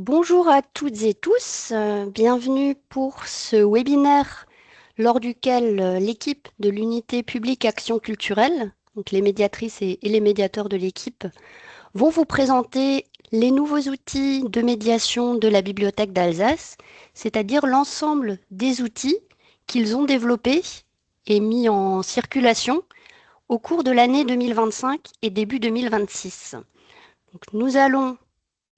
Bonjour à toutes et tous, bienvenue pour ce webinaire lors duquel l'équipe de l'unité publique Action culturelle, donc les médiatrices et les médiateurs de l'équipe, vont vous présenter les nouveaux outils de médiation de la Bibliothèque d'Alsace, c'est-à-dire l'ensemble des outils qu'ils ont développés et mis en circulation au cours de l'année 2025 et début 2026. Donc, nous allons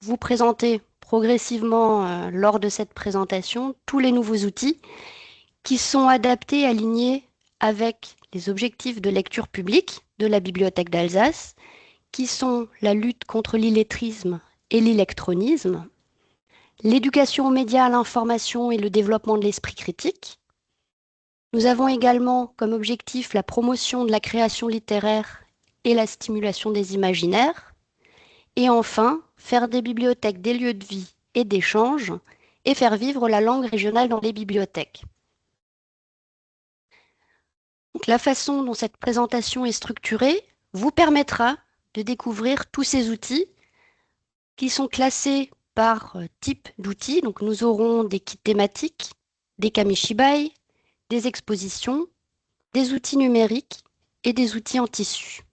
vous présenter progressivement lors de cette présentation tous les nouveaux outils qui sont adaptés, alignés avec les objectifs de lecture publique de la Bibliothèque d'Alsace, qui sont la lutte contre l'illettrisme et l'électronisme, l'éducation aux médias, à l'information et le développement de l'esprit critique. Nous avons également comme objectif la promotion de la création littéraire et la stimulation des imaginaires. Et enfin, faire des bibliothèques des lieux de vie et d'échange et faire vivre la langue régionale dans les bibliothèques. Donc, la façon dont cette présentation est structurée vous permettra de découvrir tous ces outils qui sont classés par type d'outils. Donc, nous aurons des kits thématiques, des kamishibai, des expositions, des outils numériques et des outils en tissu.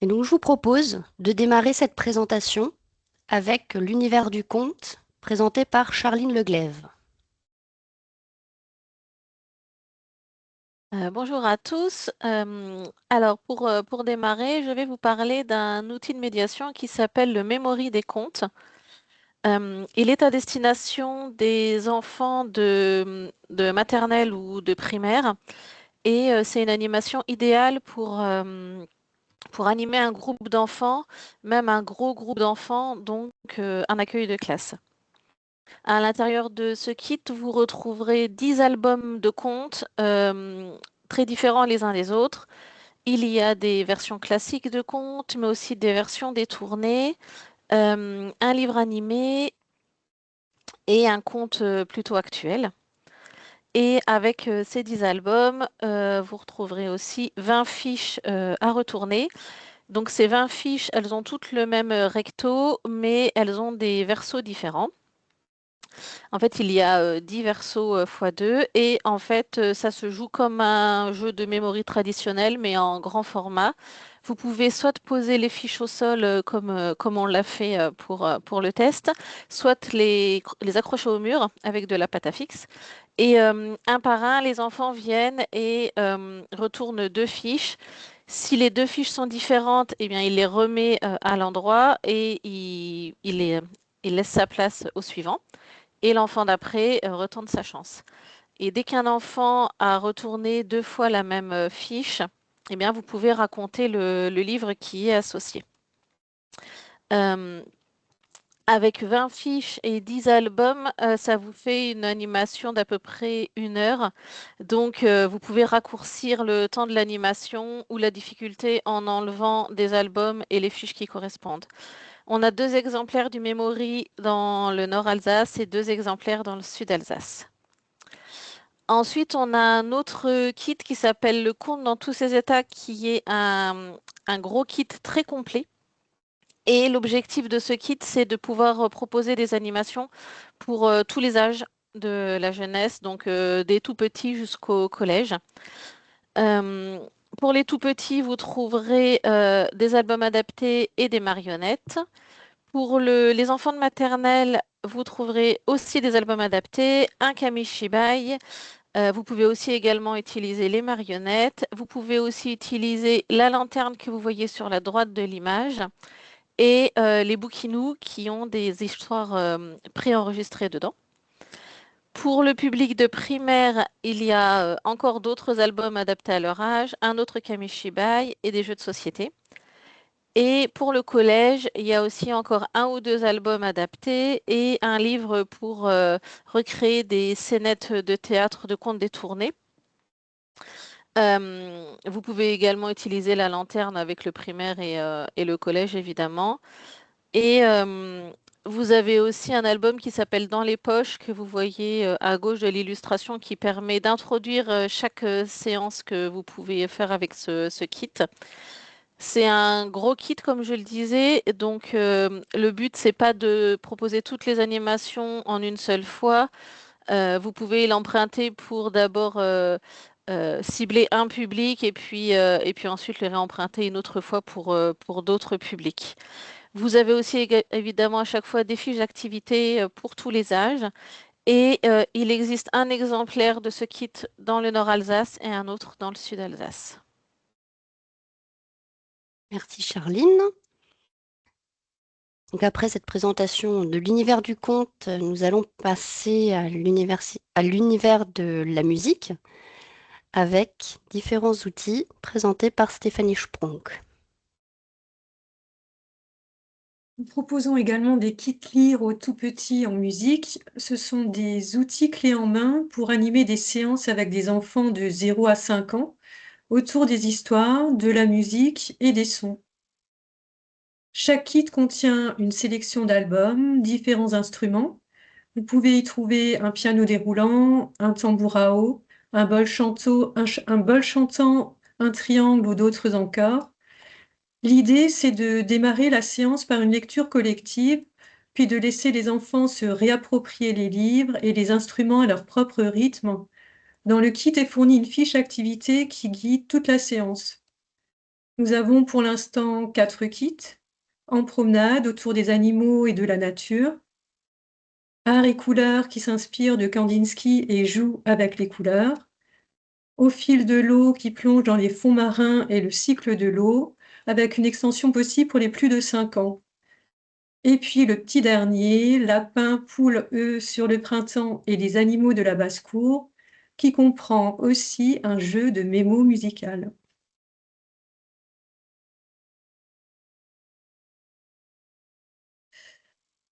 Et donc, je vous propose de démarrer cette présentation avec l'univers du conte présenté par Charline Leglève. Bonjour à tous. Alors, pour démarrer, je vais vous parler d'un outil de médiation qui s'appelle le Memory des contes. Il est à destination des enfants de maternelle ou de primaire et c'est une animation idéale pour animer un groupe d'enfants, même un gros groupe d'enfants, donc un accueil de classe. À l'intérieur de ce kit, vous retrouverez 10 albums de contes très différents les uns des autres. Il y a des versions classiques de contes, mais aussi des versions détournées, un livre animé et un conte plutôt actuel. Et avec ces 10 albums, vous retrouverez aussi 20 fiches à retourner. Donc ces 20 fiches, elles ont toutes le même recto, mais elles ont des versos différents. En fait, il y a 10 versos x2 et en fait, ça se joue comme un jeu de memory traditionnel, mais en grand format. Vous pouvez soit poser les fiches au sol comme on l'a fait pour le test, soit les accrocher au mur avec de la pâte à fixe. Et un par un, les enfants viennent et retournent deux fiches. Si les deux fiches sont différentes, eh bien, il les remet à l'endroit et il laisse sa place au suivant et l'enfant d'après retente sa chance. Et dès qu'un enfant a retourné deux fois la même fiche, eh bien, vous pouvez raconter le livre qui est associé. Euh, Avec 20 fiches et 10 albums, ça vous fait une animation d'à peu près 1 heure. Donc, vous pouvez raccourcir le temps de l'animation ou la difficulté en enlevant des albums et les fiches qui correspondent. On a 2 exemplaires du Memory dans le Nord Alsace et 2 exemplaires dans le Sud Alsace. Ensuite, on a un autre kit qui s'appelle le conte dans tous ses états, qui est un gros kit très complet. Et l'objectif de ce kit, c'est de pouvoir proposer des animations pour tous les âges de la jeunesse, donc des tout petits jusqu'au collège. Euh, pour les tout petits, vous trouverez des albums adaptés et des marionnettes. Pour les enfants de maternelle, vous trouverez aussi des albums adaptés, un kamishibai. Vous pouvez aussi également utiliser les marionnettes. Vous pouvez aussi utiliser la lanterne que vous voyez sur la droite de l'image et les bouquinous qui ont des histoires préenregistrées dedans. Pour le public de primaire, il y a encore d'autres albums adaptés à leur âge, un autre kamishibai et des jeux de société. Et pour le collège, il y a aussi encore un ou deux albums adaptés et un livre pour recréer des scénettes de théâtre de contes détournés. Vous pouvez également utiliser la lanterne avec le primaire et le collège, évidemment. Et vous avez aussi un album qui s'appelle Dans les poches que vous voyez à gauche de l'illustration qui permet d'introduire chaque séance que vous pouvez faire avec ce kit. C'est un gros kit, comme je le disais. Donc, le but, c'est pas de proposer toutes les animations en une seule fois. Vous pouvez l'emprunter pour d'abord cibler un public et puis ensuite le réemprunter une autre fois pour d'autres publics. Vous avez aussi évidemment à chaque fois des fiches d'activité pour tous les âges. Et il existe un exemplaire de ce kit dans le Nord Alsace et un autre dans le Sud Alsace. Merci Charline. Donc après cette présentation de l'univers du conte, nous allons passer à l'univers de la musique avec différents outils présentés par Stéphanie Sprung. Nous proposons également des kits lire aux tout petits en musique. Ce sont des outils clés en main pour animer des séances avec des enfants de 0 à 5 ans autour des histoires, de la musique et des sons. Chaque kit contient une sélection d'albums, différents instruments. Vous pouvez y trouver un piano déroulant, un tambour à eau, un bol chantant, un triangle ou d'autres encore. L'idée, c'est de démarrer la séance par une lecture collective, puis de laisser les enfants se réapproprier les livres et les instruments à leur propre rythme. Dans le kit est fournie une fiche activité qui guide toute la séance. Nous avons pour l'instant 4 kits: en promenade autour des animaux et de la nature, art et couleurs qui s'inspire de Kandinsky et joue avec les couleurs, au fil de l'eau qui plonge dans les fonds marins et le cycle de l'eau, avec une extension possible pour les plus de 5 ans. Et puis le petit dernier, lapin, poule, œufs sur le printemps et les animaux de la basse-cour, qui comprend aussi un jeu de mémo musical.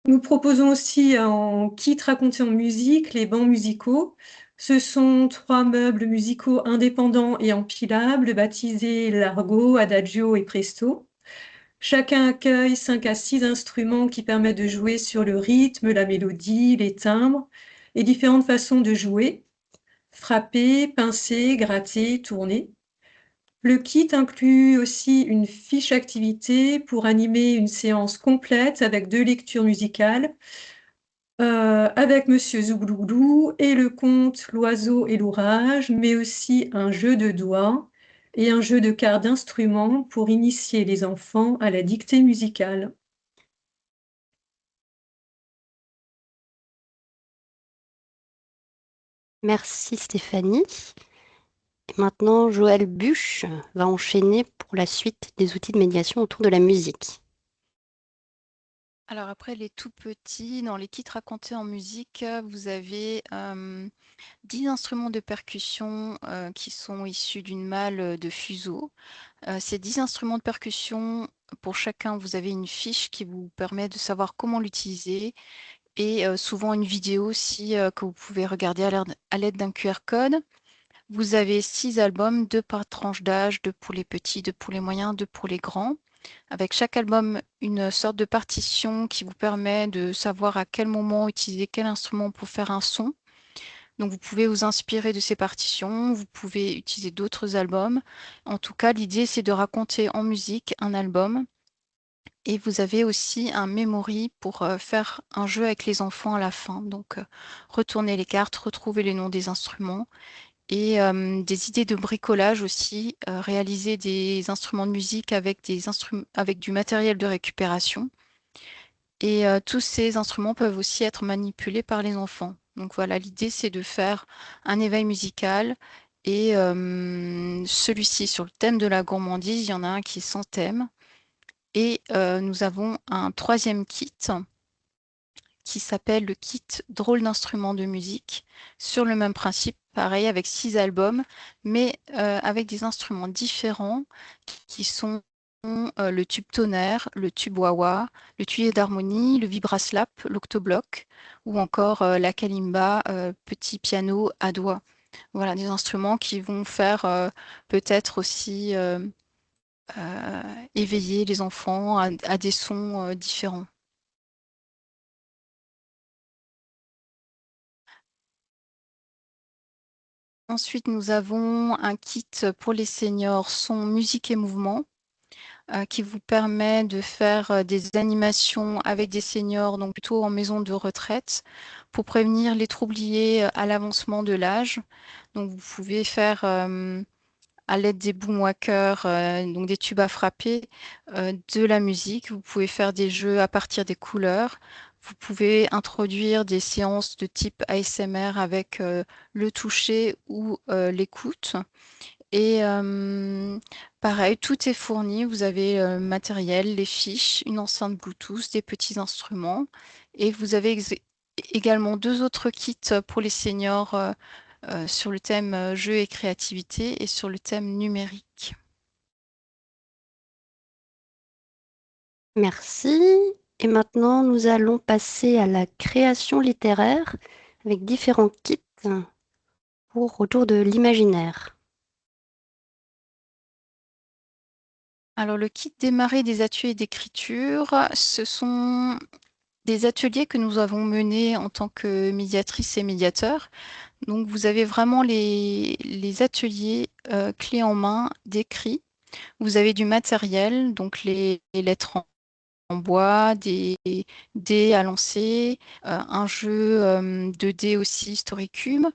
Nous proposons aussi en kit raconté en musique les bancs musicaux. Ce sont 3 meubles musicaux indépendants et empilables, baptisés Largo, Adagio et Presto. Chacun accueille 5 à 6 instruments qui permettent de jouer sur le rythme, la mélodie, les timbres et différentes façons de jouer: frapper, pincer, gratter, tourner. Le kit inclut aussi une fiche activité pour animer une séance complète avec 2 lectures musicales, avec Monsieur Zouglouglou et le conte L'oiseau et l'orage, mais aussi un jeu de doigts et un jeu de cartes d'instruments pour initier les enfants à la dictée musicale. Merci Stéphanie. Et maintenant, Joël Buche va enchaîner pour la suite des outils de médiation autour de la musique. Alors après les tout petits, dans les kits racontés en musique, vous avez 10 instruments de percussion qui sont issus d'une malle de fuseau. Ces 10 instruments de percussion, pour chacun, vous avez une fiche qui vous permet de savoir comment l'utiliser et souvent une vidéo aussi que vous pouvez regarder à l'aide d'un QR code. Vous avez 6 albums, 2 par tranche d'âge, 2 pour les petits, 2 pour les moyens, 2 pour les grands. Avec chaque album, une sorte de partition qui vous permet de savoir à quel moment utiliser quel instrument pour faire un son. Donc vous pouvez vous inspirer de ces partitions, vous pouvez utiliser d'autres albums. En tout cas, l'idée, c'est de raconter en musique un album. Et vous avez aussi un memory pour faire un jeu avec les enfants à la fin. Donc retourner les cartes, retrouver les noms des instruments et des idées de bricolage aussi, réaliser des instruments de musique avec avec du matériel de récupération. Et tous ces instruments peuvent aussi être manipulés par les enfants. Donc voilà, l'idée c'est de faire un éveil musical et celui-ci sur le thème de la gourmandise, il y en a un qui est sans thème. Et nous avons un troisième kit qui s'appelle le kit drôle d'instruments de musique, sur le même principe, pareil, avec 6 albums, mais avec des instruments différents qui sont le tube tonnerre, le tube wah-wah, le tuyau d'harmonie, le vibraslap, l'octobloc, ou encore la kalimba, petit piano à doigts. Voilà, des instruments qui vont faire peut-être aussi éveiller les enfants à des sons différents. Ensuite, nous avons un kit pour les seniors son, musique et mouvement. qui vous permet de faire des animations avec des seniors, donc plutôt en maison de retraite, pour prévenir les troubles liés à l'avancement de l'âge. Donc vous pouvez faire à l'aide des boomwhackers, donc des tubes à frapper, de la musique. Vous pouvez faire des jeux à partir des couleurs. Vous pouvez introduire des séances de type ASMR avec le toucher ou l'écoute. Et pareil, tout est fourni. Vous avez le matériel, les fiches, une enceinte Bluetooth, des petits instruments. Et vous avez également 2 autres kits pour les seniors sur le thème jeu et créativité et sur le thème numérique. Merci. Et maintenant, nous allons passer à la création littéraire avec différents kits pour autour de l'imaginaire. Alors, le kit démarrer des ateliers d'écriture, ce sont des ateliers que nous avons menés en tant que médiatrice et médiateur. Donc, vous avez vraiment les ateliers clés en main d'écrit. Vous avez du matériel, donc les lettres en bois, des dés à lancer, un jeu de dés aussi, Storycube.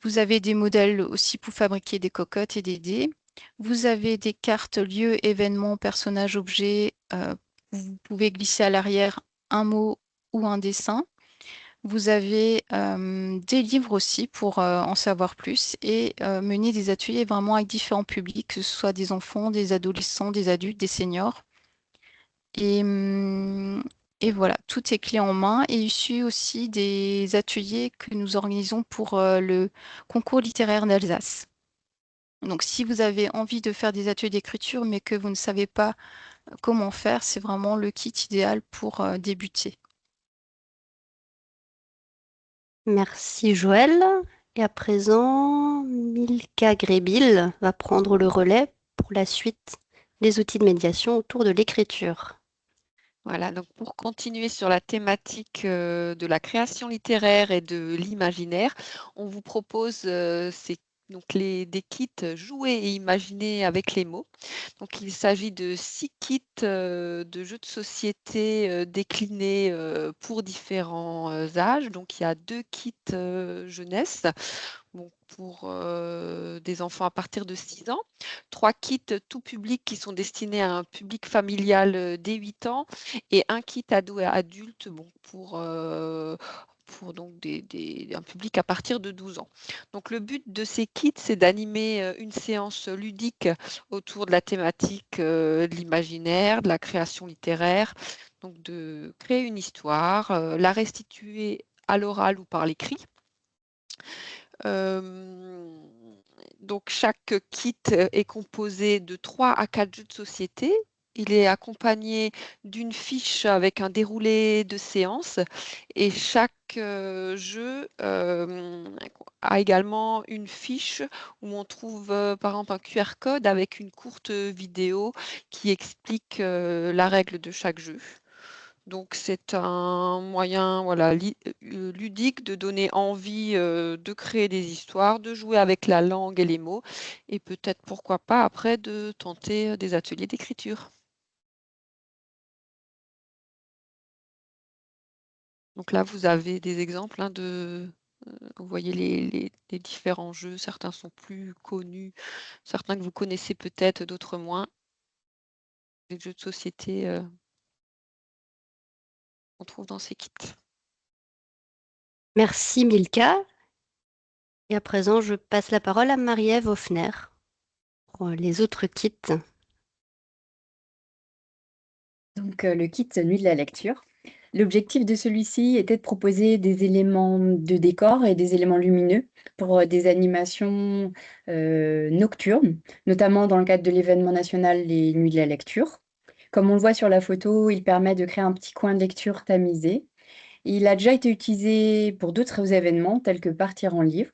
Vous avez des modèles aussi pour fabriquer des cocottes et des dés. Vous avez des cartes lieux, événements, personnages, objets. Vous pouvez glisser à l'arrière un mot ou un dessin. Vous avez des livres aussi pour en savoir plus et mener des ateliers vraiment avec différents publics, que ce soit des enfants, des adolescents, des adultes, des seniors. Et, et voilà, tout est clé en main et issu aussi des ateliers que nous organisons pour le concours littéraire d'Alsace. Donc, si vous avez envie de faire des ateliers d'écriture, mais que vous ne savez pas comment faire, c'est vraiment le kit idéal pour débuter. Merci Joël. Et à présent, Milka Grébil va prendre le relais pour la suite des outils de médiation autour de l'écriture. Voilà, donc pour continuer sur la thématique de la création littéraire et de l'imaginaire, on vous propose des kits jouer et imaginer avec les mots. Donc il s'agit de 6 kits de jeux de société déclinés pour différents âges. Donc il y a 2 kits jeunesse. Bon, pour des enfants à partir de 6 ans, 3 kits tout public qui sont destinés à un public familial dès 8 ans et un kit ado et adulte bon, pour donc un public à partir de 12 ans. Donc le but de ces kits, c'est d'animer une séance ludique autour de la thématique de l'imaginaire, de la création littéraire, donc de créer une histoire, la restituer à l'oral ou par l'écrit. Donc chaque kit est composé de 3 à 4 jeux de société. Il est accompagné d'une fiche avec un déroulé de séance et chaque jeu a également une fiche où on trouve par exemple un QR code avec une courte vidéo qui explique la règle de chaque jeu. Donc c'est un moyen voilà, ludique de donner envie de créer des histoires, de jouer avec la langue et les mots, et peut-être pourquoi pas après de tenter des ateliers d'écriture. Donc là, vous avez des exemples vous voyez les différents jeux, certains sont plus connus, certains que vous connaissez peut-être, d'autres moins. Les jeux de société qu'on trouve dans ces kits. Merci Milka. Et à présent, je passe la parole à Marie-Ève Hoffner pour les autres kits. Donc, le kit Nuit de la lecture. L'objectif de celui-ci était de proposer des éléments de décor et des éléments lumineux pour des animations nocturnes, notamment dans le cadre de l'événement national Les Nuits de la lecture. Comme on le voit sur la photo, il permet de créer un petit coin de lecture tamisé. Il a déjà été utilisé pour d'autres événements tels que partir en livre.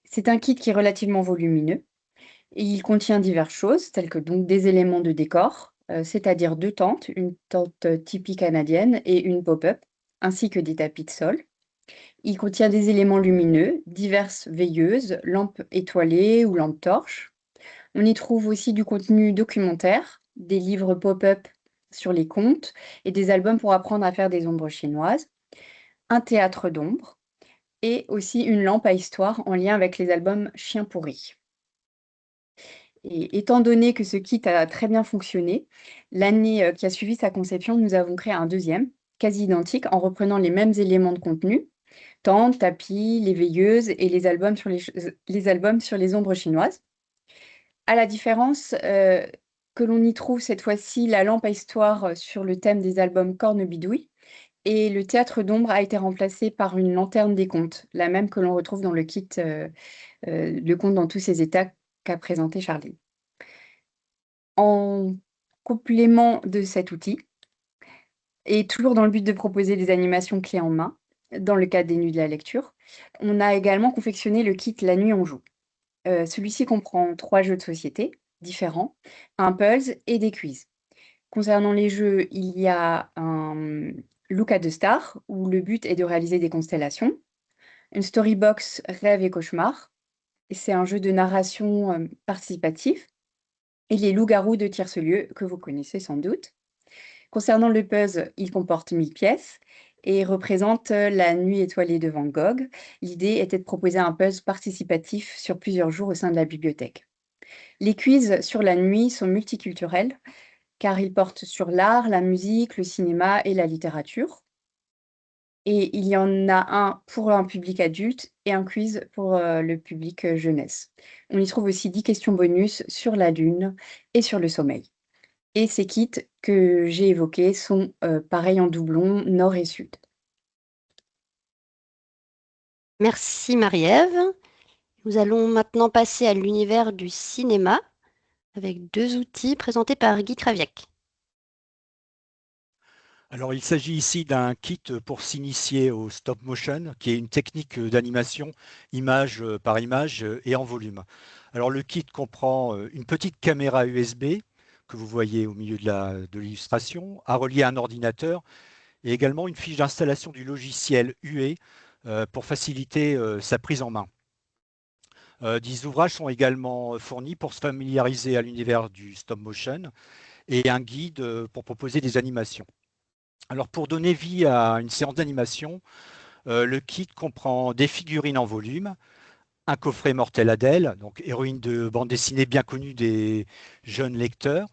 C'est un kit qui est relativement volumineux. Et il contient diverses choses, telles que donc des éléments de décor, c'est-à-dire 2 tentes, une tente typique canadienne et une pop-up, ainsi que des tapis de sol. Il contient des éléments lumineux, diverses veilleuses, lampes étoilées ou lampes torches. On y trouve aussi du contenu documentaire, des livres pop-up sur les contes et des albums pour apprendre à faire des ombres chinoises, un théâtre d'ombre et aussi une lampe à histoire en lien avec les albums Chiens pourris. Et étant donné que ce kit a très bien fonctionné, l'année qui a suivi sa conception, nous avons créé un deuxième, quasi identique, en reprenant les mêmes éléments de contenu, tentes, tapis, les veilleuses et les albums sur les ombres chinoises. À la différence que l'on y trouve cette fois-ci la lampe à histoire sur le thème des albums Cornebidouille, et le théâtre d'ombre a été remplacé par une lanterne des contes, la même que l'on retrouve dans le kit Le conte dans tous ses états qu'a présenté Charline. En complément de cet outil, et toujours dans le but de proposer des animations clés en main, dans le cadre des Nuits de la lecture, on a également confectionné le kit La nuit on joue. Celui-ci comprend 3 jeux de société différents, un puzzle et des quiz. Concernant les jeux, il y a un Look at the Star, où le but est de réaliser des constellations, une Storybox Rêve et Cauchemar, c'est un jeu de narration participatif, et les loups-garous de Tierce-Lieu, que vous connaissez sans doute. Concernant le puzzle, il comporte 1000 pièces et représente la nuit étoilée de Van Gogh. L'idée était de proposer un puzzle participatif sur plusieurs jours au sein de la bibliothèque. Les quiz sur la nuit sont multiculturels, car ils portent sur l'art, la musique, le cinéma et la littérature. Et il y en a un pour un public adulte et un quiz pour le public jeunesse. On y trouve aussi 10 questions bonus sur la lune et sur le sommeil. Et ces kits que j'ai évoqués sont pareils en doublon nord et sud. Merci Marie-Ève. Nous allons maintenant passer à l'univers du cinéma avec 2 outils présentés par Guy Craviec. Alors, il s'agit ici d'un kit pour s'initier au stop motion, qui est une technique d'animation image par image et en volume. Alors, le kit comprend une petite caméra USB que vous voyez au milieu de l'illustration, à relier à un ordinateur et également une fiche d'installation du logiciel UE pour faciliter sa prise en main. 10 ouvrages sont également fournis pour se familiariser à l'univers du stop motion et un guide pour proposer des animations. Alors pour donner vie à une séance d'animation, le kit comprend des figurines en volume, un coffret Mortel Adèle, donc héroïne de bande dessinée bien connue des jeunes lecteurs,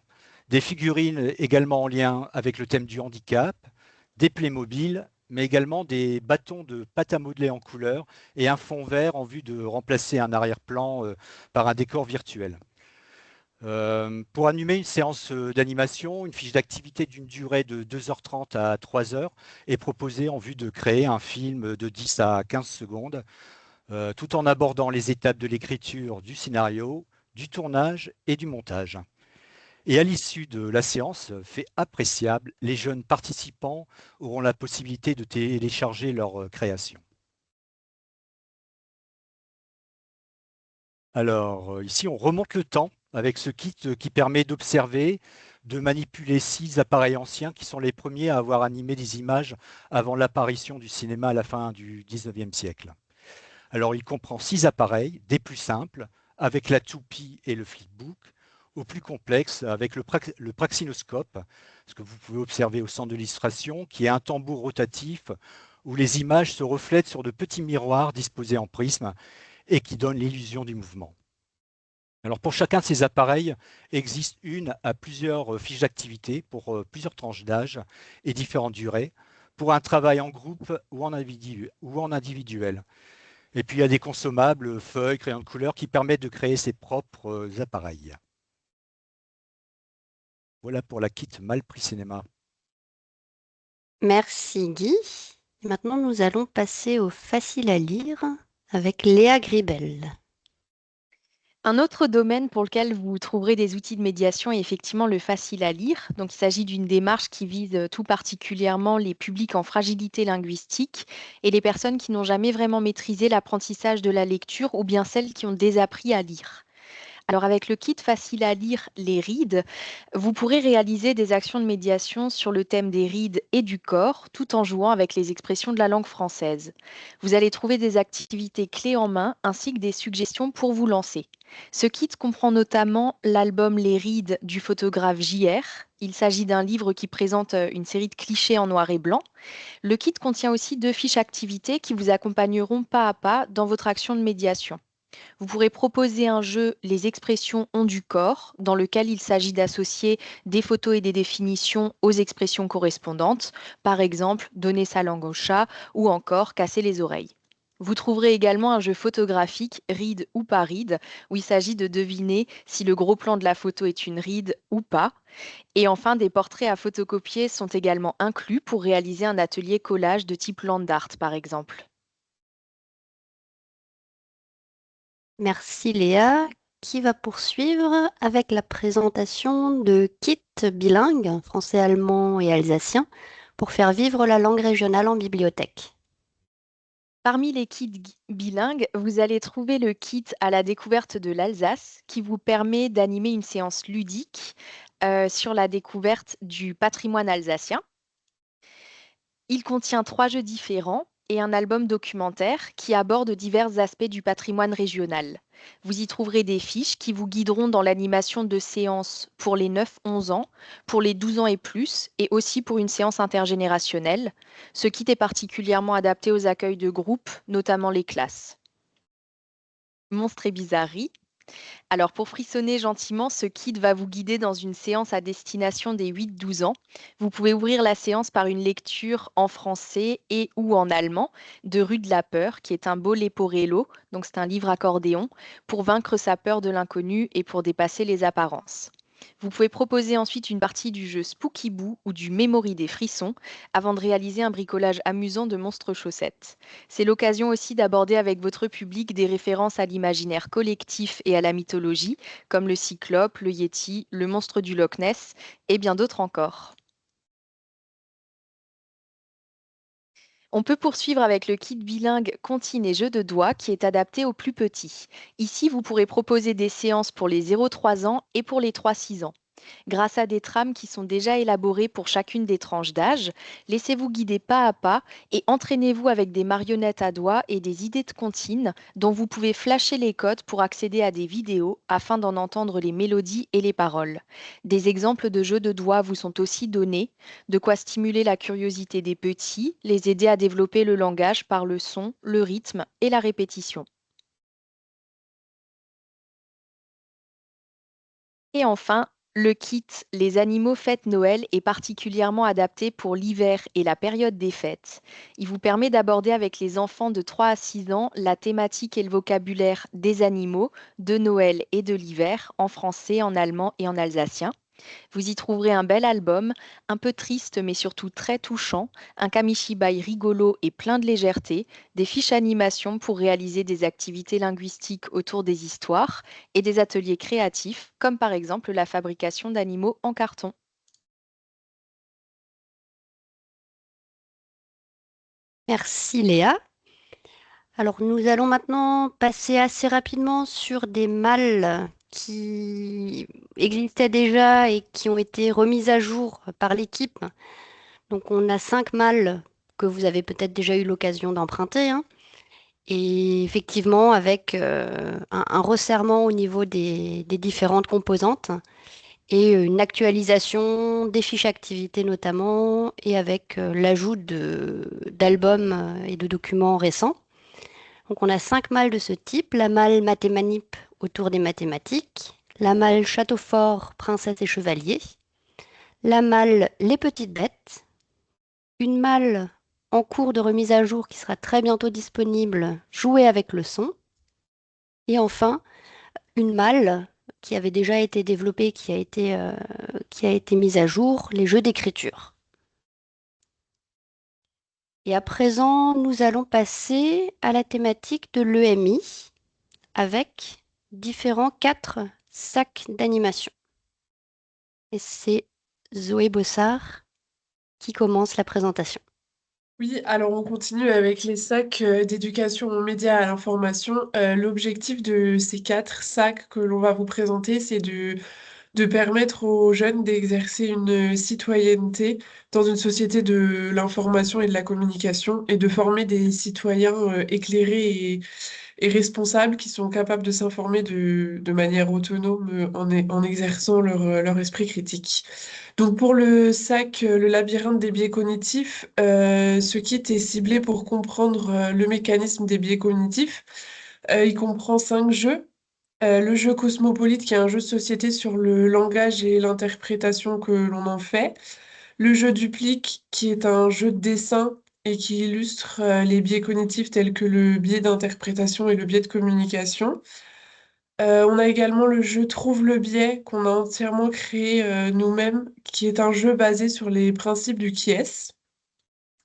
des figurines également en lien avec le thème du handicap, des Playmobil, mais également des bâtons de pâte à modeler en couleur et un fond vert en vue de remplacer un arrière-plan par un décor virtuel. Pour animer une séance d'animation, une fiche d'activité d'une durée de 2h30 à 3h est proposée en vue de créer un film de 10 à 15 secondes, tout en abordant les étapes de l'écriture du scénario, du tournage et du montage. Et à l'issue de la séance, fait appréciable, les jeunes participants auront la possibilité de télécharger leur création. Alors, ici, on remonte le temps avec ce kit qui permet d'observer, de manipuler 6 appareils anciens qui sont les premiers à avoir animé des images avant l'apparition du cinéma à la fin du 19e siècle. Alors, il comprend 6 appareils, des plus simples, avec la toupie et le flipbook, au plus complexe, avec le praxinoscope, ce que vous pouvez observer au centre de l'illustration, qui est un tambour rotatif où les images se reflètent sur de petits miroirs disposés en prisme et qui donnent l'illusion du mouvement. Alors pour chacun de ces appareils, existe une à plusieurs fiches d'activité pour plusieurs tranches d'âge et différentes durées, pour un travail en groupe ou en individuel. Et puis il y a des consommables, feuilles, crayons de couleur qui permettent de créer ses propres appareils. Voilà pour la kit Malprix Cinéma. Merci Guy. Et maintenant, nous allons passer au facile à lire avec Léa Gribel. Un autre domaine pour lequel vous trouverez des outils de médiation est effectivement le facile à lire. Donc, il s'agit d'une démarche qui vise tout particulièrement les publics en fragilité linguistique et les personnes qui n'ont jamais vraiment maîtrisé l'apprentissage de la lecture ou bien celles qui ont désappris à lire. Alors avec le kit facile à lire, les rides, vous pourrez réaliser des actions de médiation sur le thème des rides et du corps, tout en jouant avec les expressions de la langue française. Vous allez trouver des activités clés en main ainsi que des suggestions pour vous lancer. Ce kit comprend notamment l'album Les rides du photographe JR. Il s'agit d'un livre qui présente une série de clichés en noir et blanc. Le kit contient aussi 2 fiches activités qui vous accompagneront pas à pas dans votre action de médiation. Vous pourrez proposer un jeu Les expressions ont du corps, dans lequel il s'agit d'associer des photos et des définitions aux expressions correspondantes, par exemple donner sa langue au chat ou encore casser les oreilles. Vous trouverez également un jeu photographique, ride ou pas ride, où il s'agit de deviner si le gros plan de la photo est une ride ou pas. Et enfin, des portraits à photocopier sont également inclus pour réaliser un atelier collage de type land art, par exemple. Merci Léa, qui va poursuivre avec la présentation de kits bilingues, français, allemand et alsacien, pour faire vivre la langue régionale en bibliothèque. Parmi les kits bilingues, vous allez trouver le kit à la découverte de l'Alsace qui vous permet d'animer une séance ludique sur la découverte du patrimoine alsacien. Il contient 3 jeux différents et un album documentaire qui aborde divers aspects du patrimoine régional. Vous y trouverez des fiches qui vous guideront dans l'animation de séances pour les 9-11 ans, pour les 12 ans et plus, et aussi pour une séance intergénérationnelle. Ce kit est particulièrement adapté aux accueils de groupes, notamment les classes. Monstres et bizarreries. Alors pour frissonner gentiment, ce kit va vous guider dans une séance à destination des 8-12 ans. Vous pouvez ouvrir la séance par une lecture en français et ou en allemand de Rue de la peur, qui est un beau Leporello, donc c'est un livre accordéon, pour vaincre sa peur de l'inconnu et pour dépasser les apparences. Vous pouvez proposer ensuite une partie du jeu Spooky Boo ou du Memory des frissons avant de réaliser un bricolage amusant de monstres chaussettes. C'est l'occasion aussi d'aborder avec votre public des références à l'imaginaire collectif et à la mythologie, comme le cyclope, le yéti, le monstre du Loch Ness et bien d'autres encore. On peut poursuivre avec le kit bilingue Comptines et jeux de doigts qui est adapté aux plus petits. Ici, vous pourrez proposer des séances pour les 0-3 ans et pour les 3-6 ans. Grâce à des trames qui sont déjà élaborées pour chacune des tranches d'âge, laissez-vous guider pas à pas et entraînez-vous avec des marionnettes à doigts et des idées de comptines dont vous pouvez flasher les codes pour accéder à des vidéos afin d'en entendre les mélodies et les paroles. Des exemples de jeux de doigts vous sont aussi donnés, de quoi stimuler la curiosité des petits, les aider à développer le langage par le son, le rythme et la répétition. Et enfin, le kit Les animaux fêtent Noël est particulièrement adapté pour l'hiver et la période des fêtes. Il vous permet d'aborder avec les enfants de 3 à 6 ans la thématique et le vocabulaire des animaux, de Noël et de l'hiver, en français, en allemand et en alsacien. Vous y trouverez un bel album, un peu triste mais surtout très touchant, un kamishibai rigolo et plein de légèreté, des fiches animation pour réaliser des activités linguistiques autour des histoires et des ateliers créatifs, comme par exemple la fabrication d'animaux en carton. Merci Léa. Alors nous allons maintenant passer assez rapidement sur des malles qui existaient déjà et qui ont été remises à jour par l'équipe. Donc on a 5 malles que vous avez peut-être déjà eu l'occasion d'emprunter, hein. Et effectivement avec un resserrement au niveau des différentes composantes et une actualisation des fiches activités notamment et avec l'ajout d'albums et de documents récents. Donc on a 5 malles de ce type, la malle Mathémanip autour des mathématiques, la malle Château fort, princesse et chevalier, la malle Les petites bêtes, une malle en cours de remise à jour qui sera très bientôt disponible, Jouer avec le son, et enfin une malle qui avait déjà été développée, qui a été mise à jour, les jeux d'écriture. Et à présent, nous allons passer à la thématique de l'EMI avec différents 4 sacs d'animation. Et c'est Zoé Bossard qui commence la présentation. Oui, alors on continue avec les sacs d'éducation aux médias et à l'information. L'objectif de ces 4 sacs que l'on va vous présenter, c'est de permettre aux jeunes d'exercer une citoyenneté dans une société de l'information et de la communication et de former des citoyens éclairés et responsables qui sont capables de s'informer de manière autonome en exerçant leur esprit critique. Donc pour le sac, le labyrinthe des biais cognitifs, ce kit est ciblé pour comprendre le mécanisme des biais cognitifs. Il comprend 5 jeux. Le jeu Cosmopolite, qui est un jeu de société sur le langage et l'interprétation que l'on en fait. Le jeu Duplique, qui est un jeu de dessin et qui illustre les biais cognitifs tels que le biais d'interprétation et le biais de communication. On a également le jeu Trouve le biais qu'on a entièrement créé nous-mêmes, qui est un jeu basé sur les principes du qui est,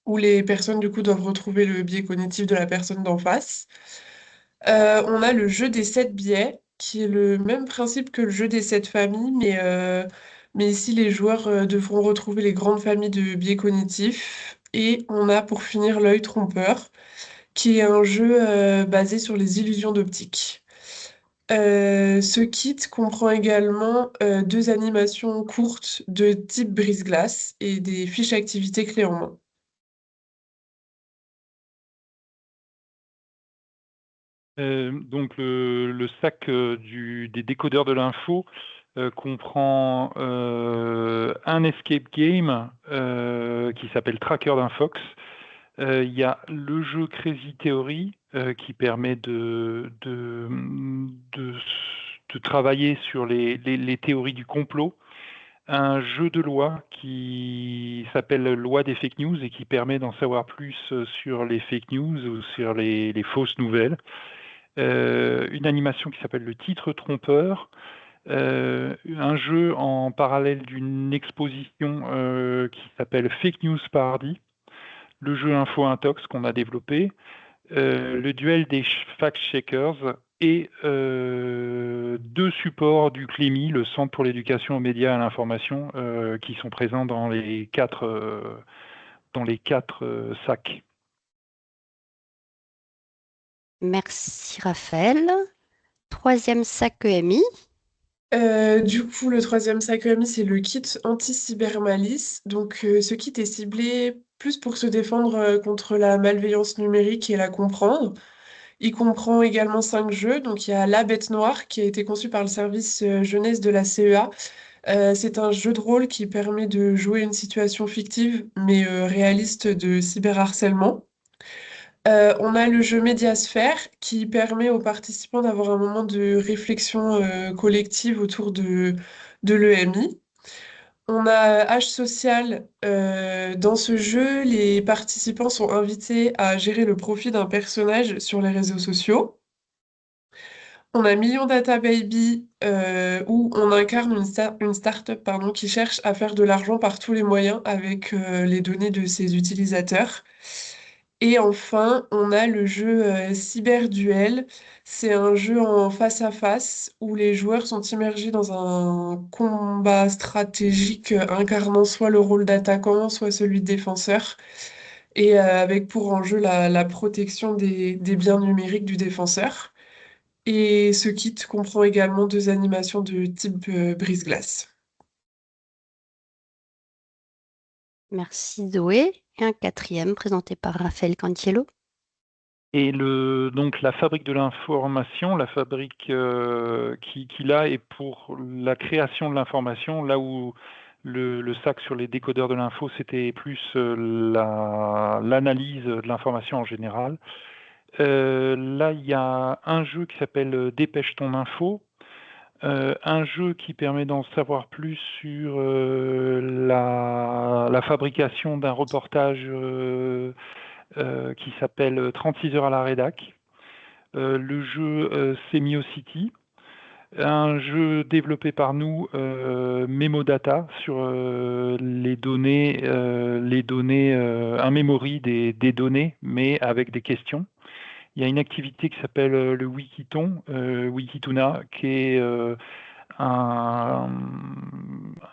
où les personnes du coup doivent retrouver le biais cognitif de la personne d'en face. On a le jeu des 7 biais, qui est le même principe que le jeu des 7 familles, mais ici les joueurs devront retrouver les grandes familles de biais cognitifs. Et on a pour finir l'œil trompeur, qui est un jeu basé sur les illusions d'optique. Ce kit comprend également 2 animations courtes de type brise-glace et des fiches activités clés en main. Donc le sac des décodeurs de l'info comprend un escape game qui s'appelle Tracker d'un Fox. Il y a le jeu Crazy Theory qui permet de travailler sur les théories du complot. Un jeu de loi qui s'appelle Loi des fake news et qui permet d'en savoir plus sur les fake news ou sur les fausses nouvelles. Une animation qui s'appelle le titre trompeur, un jeu en parallèle d'une exposition qui s'appelle Fake News Party, le jeu Info Intox qu'on a développé, le duel des fact-checkers et 2 supports du CLEMI, le Centre pour l'éducation aux médias et à l'information, qui sont présents dans les 4 sacs. Merci Raphaël. 3e sac EMI. Du coup, le 3e sac EMI, c'est le kit anti-cybermalice. Donc, ce kit est ciblé plus pour se défendre contre la malveillance numérique et la comprendre. Il comprend également 5 jeux. Donc, il y a La Bête Noire, qui a été conçu par le service jeunesse de la CEA. C'est un jeu de rôle qui permet de jouer une situation fictive, mais réaliste de cyberharcèlement. On a le jeu Médiasphère qui permet aux participants d'avoir un moment de réflexion collective autour de l'EMI. On a H social. Dans ce jeu, les participants sont invités à gérer le profit d'un personnage sur les réseaux sociaux. On a Million Data Baby, où on incarne une start-up pardon, qui cherche à faire de l'argent par tous les moyens avec les données de ses utilisateurs. Et enfin, on a le jeu Cyberduel. C'est un jeu en face à face où les joueurs sont immergés dans un combat stratégique incarnant soit le rôle d'attaquant, soit celui de défenseur, et avec pour enjeu la protection des biens numériques du défenseur. Et ce kit comprend également 2 animations de type brise-glace. Merci Zoé. Et un 4e présenté par Raphaël Cantiello. Et donc la fabrique de l'information, la fabrique qu'il a est pour la création de l'information, là où le sac sur les décodeurs de l'info, c'était plus l'analyse de l'information en général. Là, il y a un jeu qui s'appelle Dépêche ton info, un jeu qui permet d'en savoir plus sur la fabrication d'un reportage qui s'appelle 36 heures à la rédac, le jeu Semiocity, un jeu développé par nous, Memodata, sur les données, un memory des données, mais avec des questions. Il y a une activité qui s'appelle le Wikiton, Wikituna, qui est un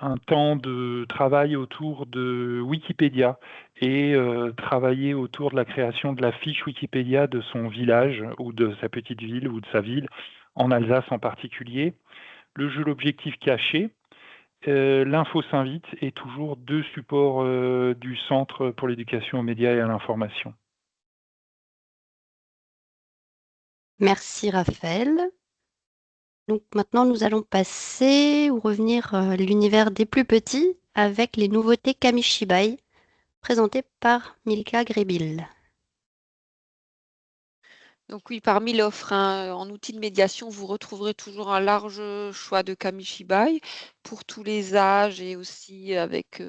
un temps de travail autour de Wikipédia et travailler autour de la création de la fiche Wikipédia de son village ou de sa petite ville ou de sa ville, en Alsace en particulier. Le jeu L'objectif caché, l'info s'invite et toujours 2 supports du Centre pour l'éducation aux médias et à l'information. Merci Raphaël. Donc maintenant, nous allons passer ou revenir à l'univers des plus petits avec les nouveautés Kamishibai, présentées par Milka Grébil. Donc oui, parmi l'offre en outils de médiation, vous retrouverez toujours un large choix de Kamishibai pour tous les âges et aussi avec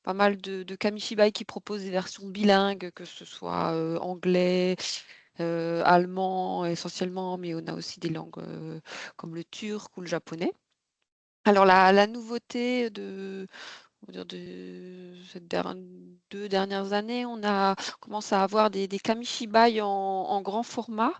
pas mal de Kamishibai qui proposent des versions bilingues, que ce soit anglais, allemand essentiellement, mais on a aussi des langues comme le turc ou le japonais. Alors la nouveauté on va dire de ces 2 dernières années, on a commencé à avoir des Kamishibai en grand format,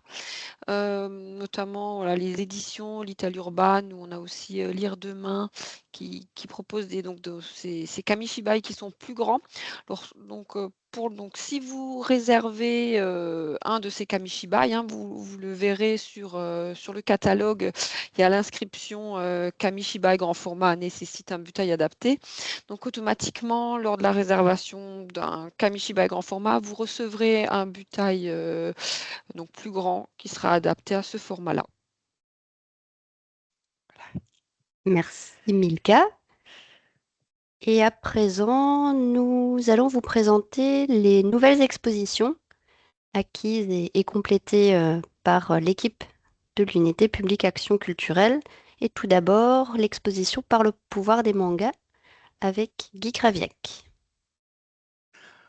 notamment voilà, les éditions L'Italie Urbaine, où on a aussi Lire Demain qui propose ces Kamishibai qui sont plus grands. Donc si vous réservez un de ces Kamishibai, vous le verrez sur le catalogue, il y a l'inscription Kamishibai grand format nécessite un butail adapté. Donc automatiquement, lors de la réservation d'un Kamishibai grand format, vous recevrez un butail donc plus grand qui sera adapté à ce format-là. Merci Milka. Et à présent, nous allons vous présenter les nouvelles expositions acquises et complétées par l'équipe de l'unité publique Action culturelle. Et tout d'abord, l'exposition Par le pouvoir des mangas avec Guy Kraviec.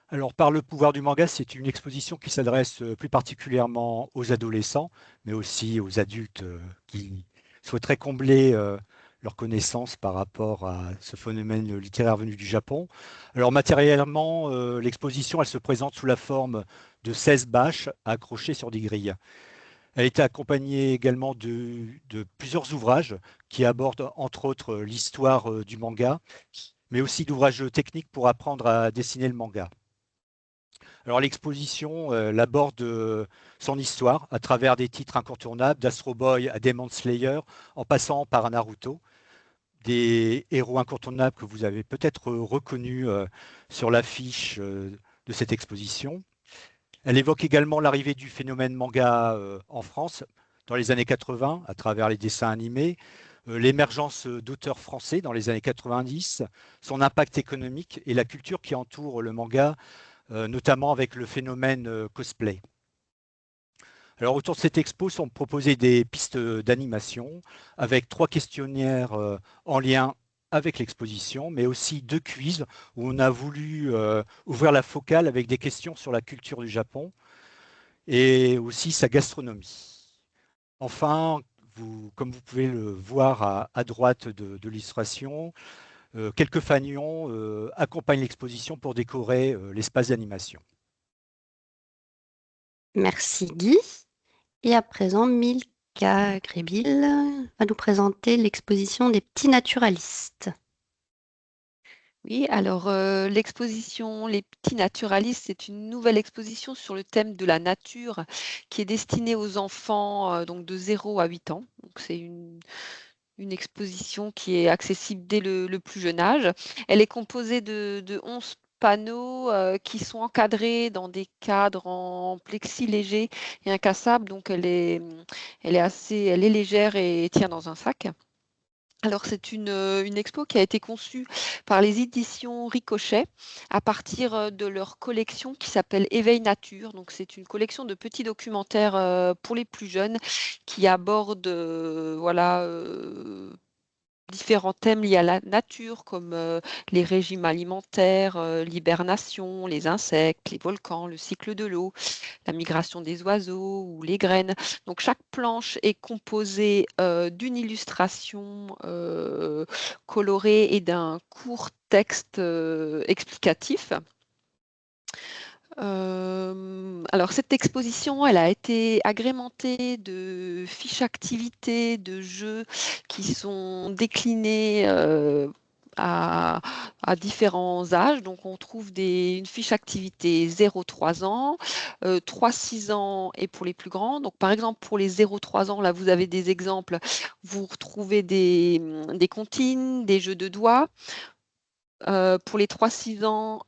Alors, Par le pouvoir du manga, c'est une exposition qui s'adresse plus particulièrement aux adolescents, mais aussi aux adultes qui souhaiteraient combler leur connaissance par rapport à ce phénomène littéraire venu du Japon. Alors, matériellement, l'exposition, elle se présente sous la forme de 16 bâches accrochées sur des grilles. Elle était accompagnée également de plusieurs ouvrages qui abordent entre autres l'histoire du manga, mais aussi d'ouvrages techniques pour apprendre à dessiner le manga. Alors l'exposition aborde son histoire à travers des titres incontournables, d'Astro Boy à Demon Slayer, en passant par Naruto, des héros incontournables que vous avez peut-être reconnus sur l'affiche de cette exposition. Elle évoque également l'arrivée du phénomène manga en France dans les années 80 à travers les dessins animés, l'émergence d'auteurs français dans les années 90, son impact économique et la culture qui entoure le manga, notamment avec le phénomène cosplay. Alors autour de cette expo sont proposées des pistes d'animation avec 3 questionnaires en lien avec l'exposition, mais aussi 2 quiz où on a voulu ouvrir la focale avec des questions sur la culture du Japon et aussi sa gastronomie. Enfin, comme vous pouvez le voir à droite de l'illustration, quelques fanions accompagnent l'exposition pour décorer l'espace d'animation. Merci Guy. Et à présent, Milka Grébil va nous présenter l'exposition des petits naturalistes. Oui, alors l'exposition Les petits naturalistes, c'est une nouvelle exposition sur le thème de la nature qui est destinée aux enfants donc de 0 à 8 ans. Donc c'est une exposition qui est accessible dès le plus jeune âge. Elle est composée de 11 panneaux qui sont encadrés dans des cadres en plexi léger et incassables. Donc elle est légère et tient dans un sac. Alors c'est une expo qui a été conçue par les éditions Ricochet à partir de leur collection qui s'appelle Éveil Nature. Donc c'est une collection de petits documentaires pour les plus jeunes qui abordent différents thèmes liés à la nature comme les régimes alimentaires, l'hibernation, les insectes, les volcans, le cycle de l'eau, la migration des oiseaux ou les graines. Donc chaque planche est composée d'une illustration colorée et d'un court texte explicatif. alors, cette exposition, elle a été agrémentée de fiches activités, de jeux qui sont déclinés à, différents âges. Donc, on trouve une fiche activité 0-3 ans, 3-6 ans et pour les plus grands. Donc, par exemple, pour les 0-3 ans, là, vous avez des exemples. Vous retrouvez des comptines, des jeux de doigts. Pour les 3-6 ans,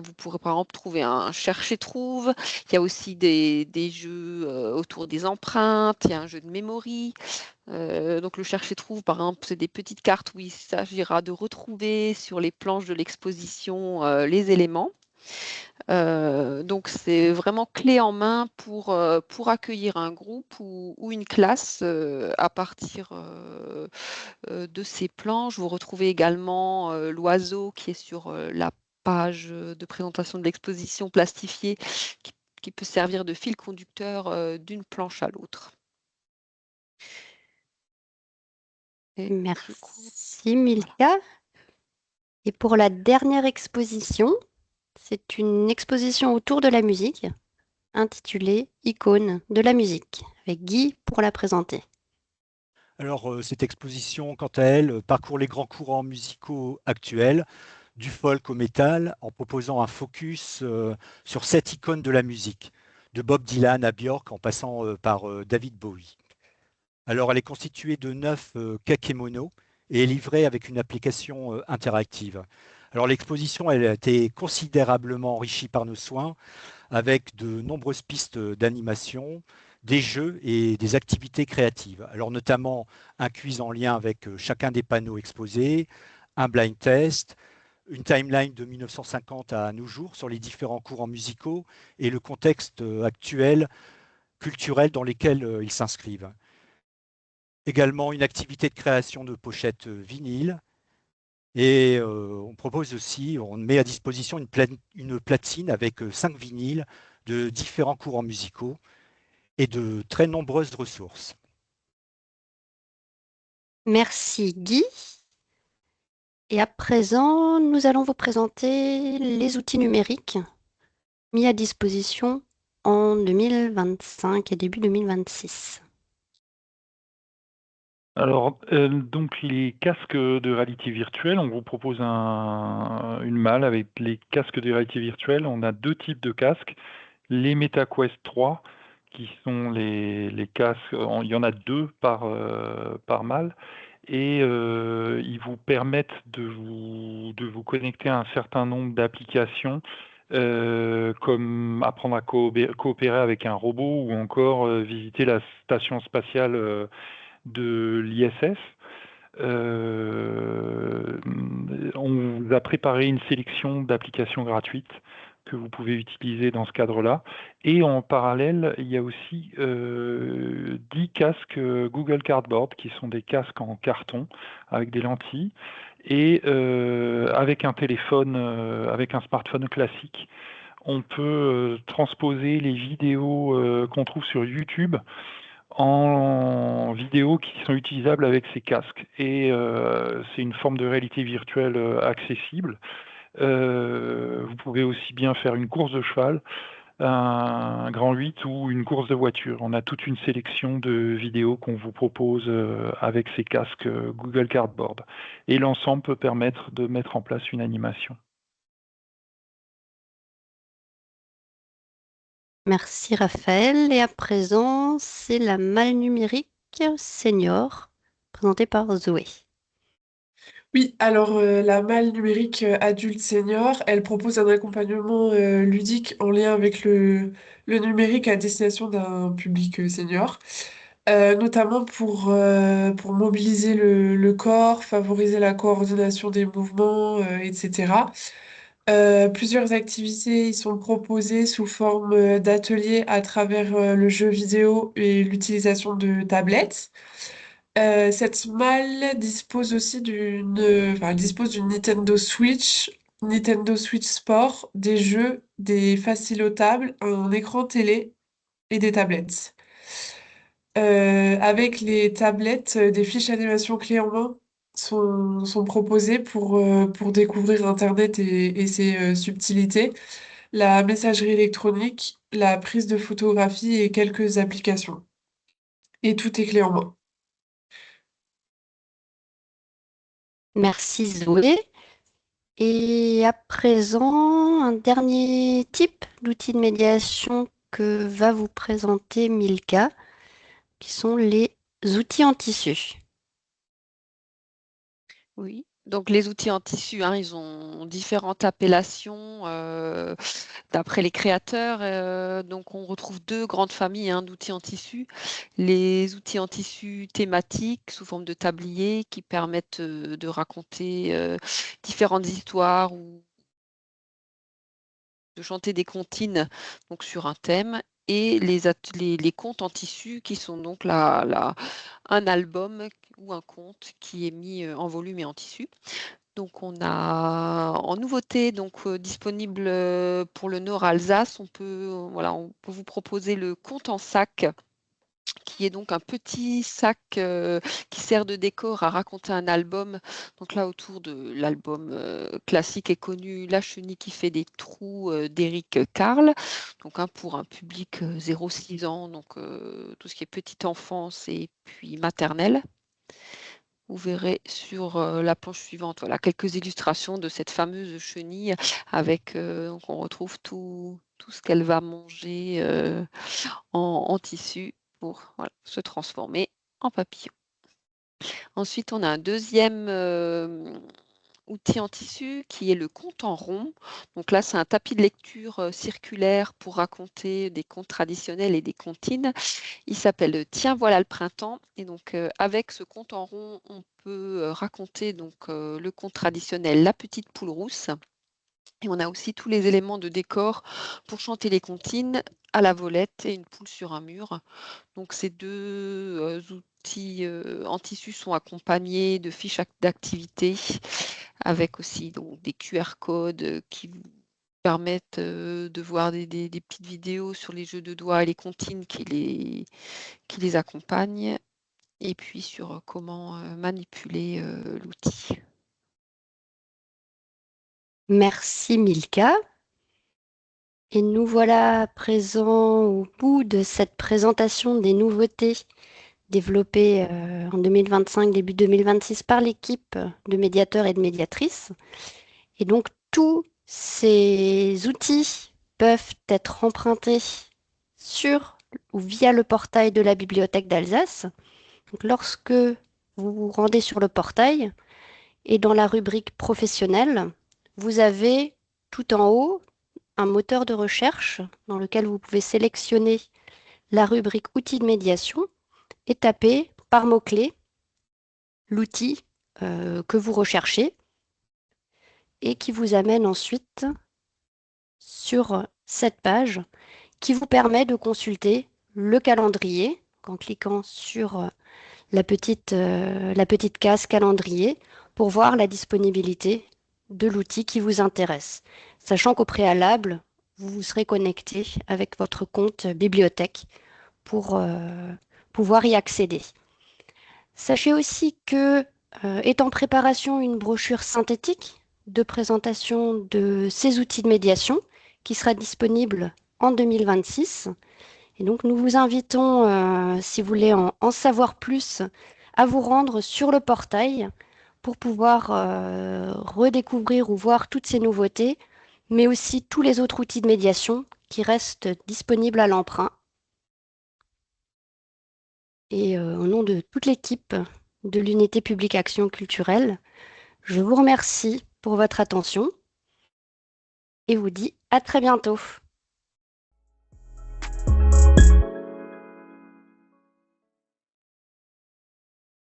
vous pourrez par exemple trouver un cherche-et-trouve. Il y a aussi des jeux autour des empreintes. Il y a un jeu de mémoire. Donc le cherche-et-trouve, par exemple, c'est des petites cartes où il s'agira de retrouver sur les planches de l'exposition les éléments. Donc c'est vraiment clé en main pour accueillir un groupe ou une classe à partir de ces planches. Vous retrouvez également l'oiseau qui est sur la page de présentation de l'exposition plastifiée qui peut servir de fil conducteur d'une planche à l'autre. Merci Milka. Et pour la dernière exposition, c'est une exposition autour de la musique intitulée Icônes de la musique, avec Guy pour la présenter. Alors, cette exposition, quant à elle, parcourt les grands courants musicaux actuels, du folk au métal, en proposant un focus sur 7 icônes de la musique, de Bob Dylan à Björk, en passant par David Bowie. Alors, elle est constituée de 9 kakémonos et est livrée avec une application interactive. Alors, l'exposition, elle a été considérablement enrichie par nos soins, avec de nombreuses pistes d'animation, des jeux et des activités créatives. Alors, notamment un quiz en lien avec chacun des panneaux exposés, un blind test, une timeline de 1950 à nos jours sur les différents courants musicaux et le contexte actuel culturel dans lequel ils s'inscrivent. Également une activité de création de pochettes vinyle. Et on propose aussi, on met à disposition une platine avec 5 vinyles de différents courants musicaux et de très nombreuses ressources. Merci Guy. Et à présent, nous allons vous présenter les outils numériques mis à disposition en 2025 et début 2026. Alors, donc les casques de réalité virtuelle, on vous propose une malle avec les casques de réalité virtuelle. On a 2 types de casques. Les MetaQuest 3, qui sont les casques, il y en a 2 par malle, et ils vous permettent de vous connecter à un certain nombre d'applications, comme apprendre à coopérer avec un robot ou encore visiter la station spatiale de l'ISS. On vous a préparé une sélection d'applications gratuites que vous pouvez utiliser dans ce cadre-là. Et en parallèle, il y a aussi 10 casques Google Cardboard, qui sont des casques en carton avec des lentilles. Et avec un téléphone, avec un smartphone classique, on peut transposer les vidéos qu'on trouve sur YouTube en vidéos qui sont utilisables avec ces casques. Et c'est une forme de réalité virtuelle accessible. Vous pouvez aussi bien faire une course de cheval, un grand 8 ou une course de voiture. On a toute une sélection de vidéos qu'on vous propose avec ces casques Google Cardboard. Et l'ensemble peut permettre de mettre en place une animation. Merci Raphaël. Et à présent, c'est la malle numérique senior, présentée par Zoé. Oui, alors la malle numérique adulte senior, elle propose un accompagnement ludique en lien avec le numérique à destination d'un public senior, notamment pour mobiliser le corps, favoriser la coordination des mouvements, etc. Plusieurs activités y sont proposées sous forme d'ateliers à travers le jeu vidéo et l'utilisation de tablettes. Cette malle dispose aussi enfin, elle dispose d'une Nintendo Switch Sport, des jeux, des facilotables, un écran télé et des tablettes. Avec les tablettes, des fiches animation clés en main sont proposées pour découvrir Internet et ses subtilités. la messagerie électronique, la prise de photographie et quelques applications. Et tout est clé en main. Merci Zoé. Et à présent, un dernier type d'outil de médiation que va vous présenter Milka, qui sont les outils en tissu. Oui, donc les outils en tissu, hein, ils ont différentes appellations d'après les créateurs. Donc on retrouve deux grandes familles, hein, d'outils en tissu. Les outils en tissu thématiques sous forme de tablier qui permettent de raconter différentes histoires ou de chanter des comptines donc sur un thème. Et les contes en tissu qui sont donc un album ou un conte qui est mis en volume et en tissu. Donc on a en nouveauté disponible pour le Nord Alsace, on peut vous proposer le compte en sac, qui est donc un petit sac qui sert de décor à raconter un album. Donc là, autour de l'album classique et connu, La chenille qui fait des trous d'Éric Carle. Donc pour un public 0-6 ans, donc tout ce qui est petite enfance et puis maternelle. Vous verrez sur la planche suivante, voilà, quelques illustrations de cette fameuse chenille avec, donc on retrouve tout ce qu'elle va manger en tissu pour se transformer en papillon. Ensuite, on a un deuxième outil en tissu qui est le compte en rond. Donc là, c'est un tapis de lecture circulaire pour raconter des contes traditionnels et des comptines. Il s'appelle Tiens, voilà le printemps. Et donc, avec ce compte en rond, on peut raconter le conte traditionnel La petite poule rousse. Et on a aussi tous les éléments de décor pour chanter les comptines à la volette et une poule sur un mur. Donc ces deux outils en tissu sont accompagnés de fiches d'activité avec aussi donc, des QR codes qui vous permettent de voir des petites vidéos sur les jeux de doigts et les comptines qui les accompagnent, et puis sur comment manipuler l'outil. Merci Milka. Et nous voilà à présent au bout de cette présentation des nouveautés développées en 2025, début 2026 par l'équipe de médiateurs et de médiatrices. Et donc tous ces outils peuvent être empruntés sur ou via le portail de la Bibliothèque d'Alsace. Donc, lorsque vous vous rendez sur le portail et dans la rubrique professionnelle, vous avez tout en haut un moteur de recherche dans lequel vous pouvez sélectionner la rubrique outils de médiation et taper par mot-clé l'outil que vous recherchez et qui vous amène ensuite sur cette page qui vous permet de consulter le calendrier en cliquant sur la petite case calendrier pour voir la disponibilité de l'outil qui vous intéresse, sachant qu'au préalable, vous vous serez connecté avec votre compte bibliothèque pour pouvoir y accéder. Sachez aussi que est en préparation une brochure synthétique de présentation de ces outils de médiation qui sera disponible en 2026. Et donc nous vous invitons, si vous voulez en savoir plus, à vous rendre sur le portail pour pouvoir redécouvrir ou voir toutes ces nouveautés, mais aussi tous les autres outils de médiation qui restent disponibles à l'emprunt. Et au nom de toute l'équipe de l'unité publique Action culturelle, je vous remercie pour votre attention et vous dis à très bientôt.